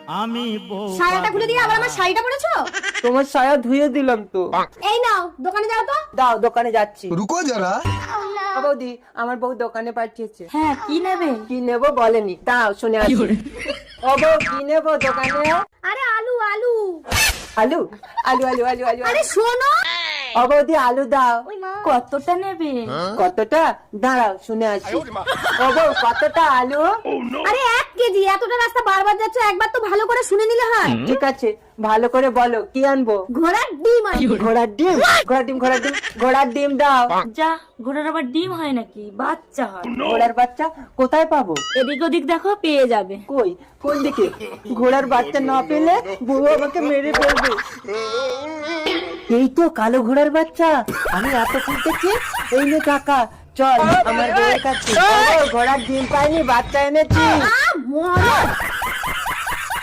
আমি বউ সায়াটা খুলে দিয়ে আবার আমার শাড়িটা পরেছো? তোমার সায়া ধুয়ে দিলাম তো। এই নাও দোকানে যাও তো। দাও, দোকানে যাচ্ছি। रुको जरा। বৌদি, আমার বউ দোকানে পাঠিয়েছে। হ্যাঁ কি নেবে? কি নেবো বলেনি, দাও শুনে আসি। ও বউ, কি নেবো দোকানে? আরে আলু আলু। আলু আলু আলু আলু আলু আরে শোনো। ও বৌদি, আলু দাও। কতটা নেবে? কতটা? দাঁড়াও শুনে আসি। ও বউ, কতটা আলু? আরে 1 কেজি। এতটা রাস্তা বারবার যাচ্ছ, একবার তো ভালো করে শুনে নিলে হয়। ঠিক আছে, ভালো করে বলো কি আনবো। ঘোড়ার ডিম আছে। ঘোড়ার ডিম? ঘোড়ার ডিম, ঘোড়ার ডিম, ঘোড়ার ডিম দাও। যা, ঘোড়ার আবার ডিম হয় নাকি? বাচ্চা হয়। ঘোড়ার বাচ্চা কোথায় পাবো? এদিক ওদিক দেখো, পেয়ে যাবে। কই, কোন দিকে? ঘোড়ার বাচ্চা না পেলে বউ আমাকে মেরে ফেলবে। এই তো কালো ঘোড়ার বাচ্চা, আমি এত খুঁজতেছি। এই নে টাকা, চল আমার বউয়ের কাছে। ও, ঘোড়ার ডিম পাইনি, বাচ্চা এনেছি। মরা।